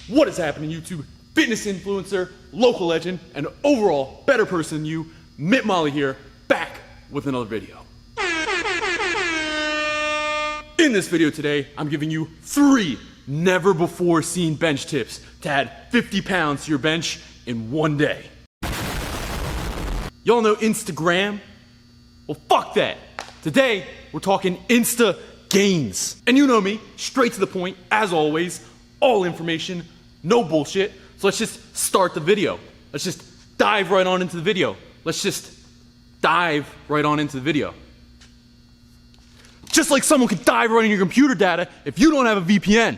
What is happening, YouTube? Fitness influencer, local legend, and overall better person than you, Mitt Molly here, back with another video. In this video today, I'm giving you 3 never before seen bench tips to add 50 pounds to your bench in one day. Y'all know Instagram? Well, fuck that. Today, we're talking Insta gains. And you know me, straight to the point, as always, all information, no bullshit. So let's just start the video. Let's just dive right on into the video. Just like someone could dive right into your computer data if you don't have a VPN.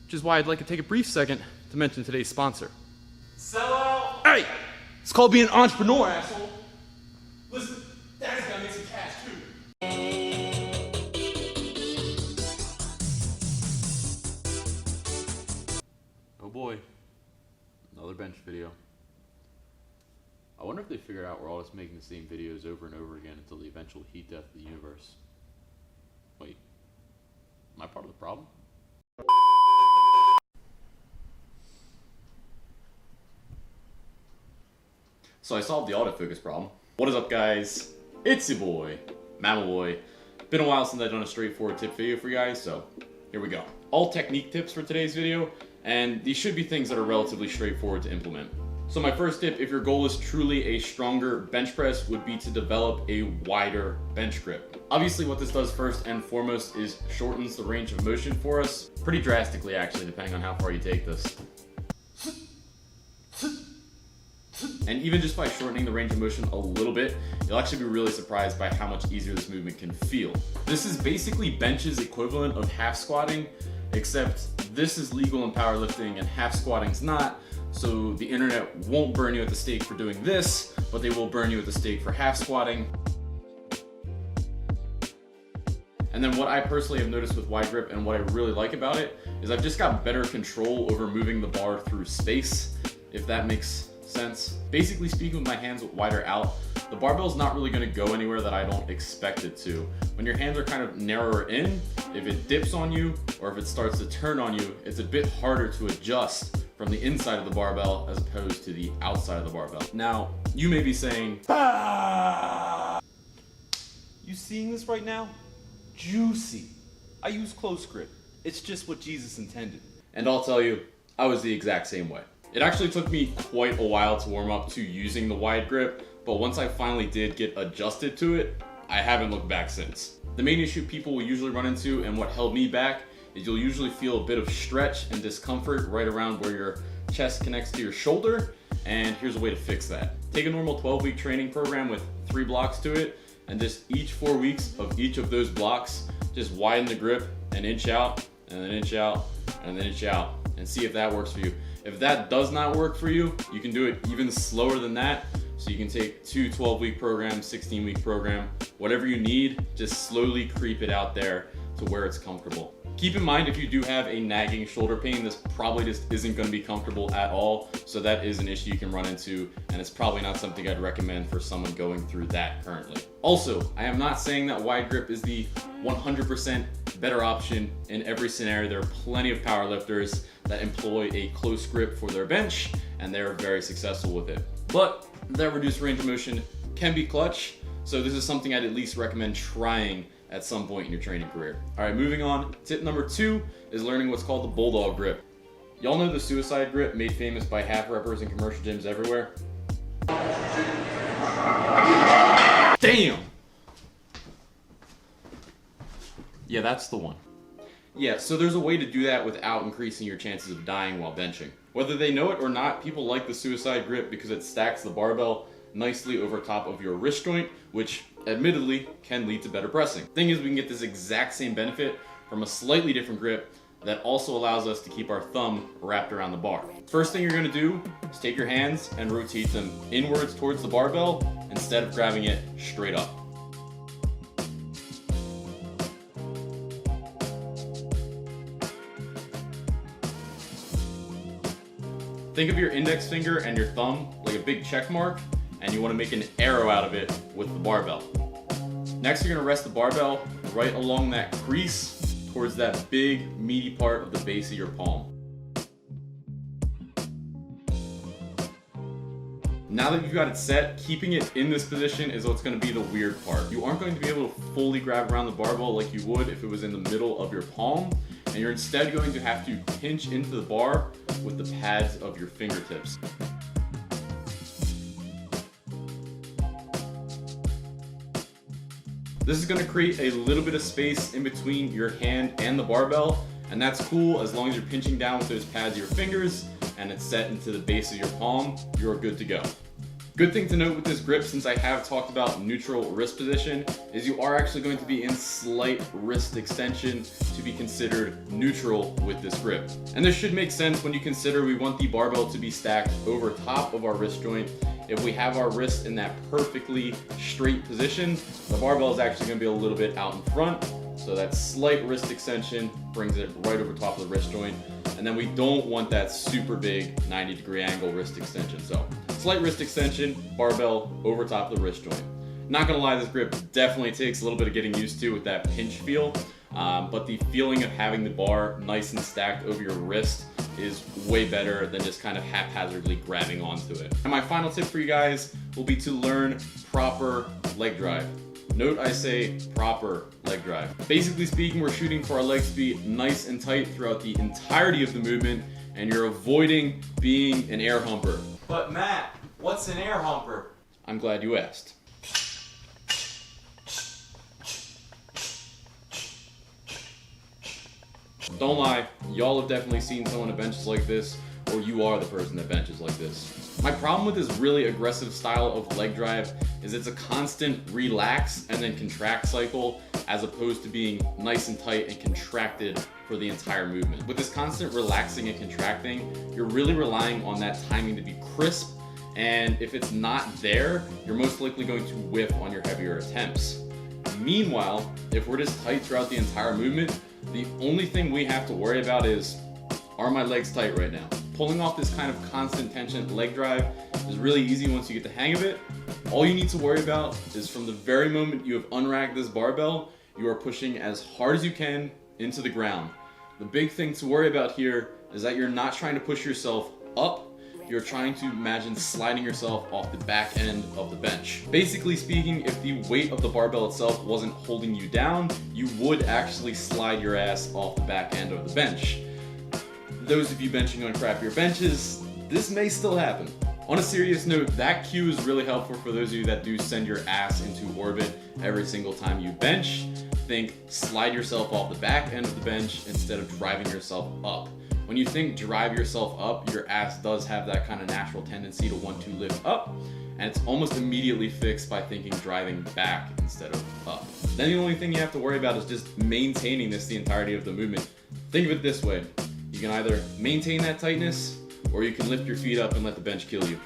Which is why I'd like to take a brief second to mention today's sponsor. Sellout! Hey! It's called being an entrepreneur, asshole. Listen, Dad's gotta make some cash too. Oh boy, another bench video. I wonder if they figured out we're all just making the same videos over and over again until the eventual heat death of the universe. Wait, am I part of the problem? So I solved the autofocus problem. What is up, guys? It's your boy, Mamma Boy. Been a while since I've done a straightforward tip video for you guys, so here we go. All technique tips for today's video, and these should be things that are relatively straightforward to implement. So my first tip, if your goal is truly a stronger bench press, would be to develop a wider bench grip. Obviously what this does first and foremost is shortens the range of motion for us, pretty drastically actually, depending on how far you take this. And even just by shortening the range of motion a little bit, you'll actually be really surprised by how much easier this movement can feel. This is basically bench's equivalent of half squatting, except this is legal in powerlifting and half squatting's not. So the internet won't burn you at the stake for doing this, but they will burn you at the stake for half squatting. And then what I personally have noticed with wide grip and what I really like about it is I've just got better control over moving the bar through space, if that makes sense. Basically speaking, with my hands wider out, the barbell's not really going to go anywhere that I don't expect it to. When your hands are kind of narrower in, if it dips on you or if it starts to turn on you, it's a bit harder to adjust from the inside of the barbell as opposed to the outside of the barbell. Now, you may be saying, "Ah!" You seeing this right now? Juicy. I use close grip. It's just what Jesus intended. And I'll tell you, I was the exact same way. It actually took me quite a while to warm up to using the wide grip, but once I finally did get adjusted to it, I haven't looked back since. The main issue people will usually run into, and what held me back, is you'll usually feel a bit of stretch and discomfort right around where your chest connects to your shoulder, and here's a way to fix that. Take a normal 12-week training program with 3 blocks to it, and just each 4 weeks of each of those blocks, just widen the grip an inch out, and an inch out, and an inch out, and see if that works for you. If that does not work for you, you can do it even slower than that. So you can take 2 12-week programs, 16-week program, whatever you need, just slowly creep it out there to where it's comfortable. Keep in mind, if you do have a nagging shoulder pain, this probably just isn't going to be comfortable at all. So that is an issue you can run into, and it's probably not something I'd recommend for someone going through that currently. Also, I am not saying that wide grip is the 100% better option in every scenario. There are plenty of powerlifters that employ a close grip for their bench, and they're very successful with it. But that reduced range of motion can be clutch, so this is something I'd at least recommend trying at some point in your training career. All right, moving on. Tip number 2 is learning what's called the Bulldog Grip. Y'all know the suicide grip made famous by half reppers in commercial gyms everywhere? Damn! Yeah, that's the one. Yeah, so there's a way to do that without increasing your chances of dying while benching. Whether they know it or not, people like the suicide grip because it stacks the barbell nicely over top of your wrist joint, which admittedly can lead to better pressing. Thing is, we can get this exact same benefit from a slightly different grip that also allows us to keep our thumb wrapped around the bar. First thing you're gonna do is take your hands and rotate them inwards towards the barbell instead of grabbing it straight up. Think of your index finger and your thumb like a big check mark, and you want to make an arrow out of it with the barbell. Next, you're going to rest the barbell right along that crease towards that big meaty part of the base of your palm. Now that you've got it set, keeping it in this position is what's going to be the weird part. You aren't going to be able to fully grab around the barbell like you would if it was in the middle of your palm, and you're instead going to have to pinch into the bar with the pads of your fingertips. This is going to create a little bit of space in between your hand and the barbell, and that's cool as long as you're pinching down with those pads of your fingers and it's set into the base of your palm, you're good to go. Good thing to note with this grip, since I have talked about neutral wrist position, is you are actually going to be in slight wrist extension to be considered neutral with this grip. And this should make sense when you consider we want the barbell to be stacked over top of our wrist joint. If we have our wrist in that perfectly straight position, the barbell is actually going to be a little bit out in front. So that slight wrist extension brings it right over top of the wrist joint. And then we don't want that super big 90-degree angle wrist extension. So slight wrist extension, barbell over top of the wrist joint. Not gonna lie, this grip definitely takes a little bit of getting used to with that pinch feel. But the feeling of having the bar nice and stacked over your wrist is way better than just kind of haphazardly grabbing onto it. And my final tip for you guys will be to learn proper leg drive. Note I say proper leg drive. Basically speaking, we're shooting for our legs to be nice and tight throughout the entirety of the movement, and you're avoiding being an air humper. But Matt, what's an air humper? I'm glad you asked. Don't lie, y'all have definitely seen someone that benches like this, or you are the person that benches like this. My problem with this really aggressive style of leg drive is it's a constant relax and then contract cycle, as opposed to being nice and tight and contracted for the entire movement. With this constant relaxing and contracting, you're really relying on that timing to be crisp, and if it's not there, you're most likely going to whiff on your heavier attempts. Meanwhile, if we're just tight throughout the entire movement, the only thing we have to worry about is, are my legs tight right now? Pulling off this kind of constant tension leg drive is really easy once you get the hang of it. All you need to worry about is from the very moment you have unracked this barbell, you are pushing as hard as you can into the ground. The big thing to worry about here is that you're not trying to push yourself up, you're trying to imagine sliding yourself off the back end of the bench. Basically speaking, if the weight of the barbell itself wasn't holding you down, you would actually slide your ass off the back end of the bench. Those of you benching on crappier benches, this may still happen. On a serious note, that cue is really helpful for those of you that do send your ass into orbit every single time you bench. Think slide yourself off the back end of the bench instead of driving yourself up. When you think drive yourself up, your ass does have that kind of natural tendency to want to lift up, and it's almost immediately fixed by thinking driving back instead of up. Then the only thing you have to worry about is just maintaining this the entirety of the movement. Think of it this way. You can either maintain that tightness, or you can lift your feet up and let the bench kill you.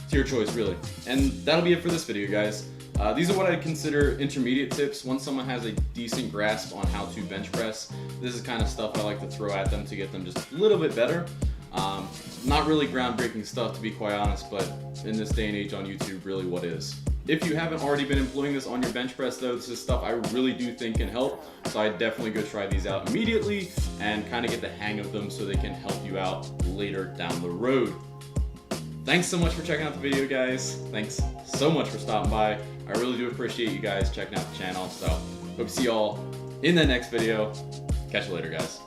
It's your choice, really. And that'll be it for this video, guys. These are what I'd consider intermediate tips. Once someone has a decent grasp on how to bench press, this is kind of stuff I like to throw at them to get them just a little bit better. Not really groundbreaking stuff, to be quite honest, but in this day and age on YouTube, really what is. If you haven't already been employing this on your bench press though, this is stuff I really do think can help. So I'd definitely go try these out immediately and kind of get the hang of them so they can help you out later down the road. Thanks so much for checking out the video, guys. Thanks so much for stopping by. I really do appreciate you guys checking out the channel. So hope to see y'all in the next video. Catch you later, guys.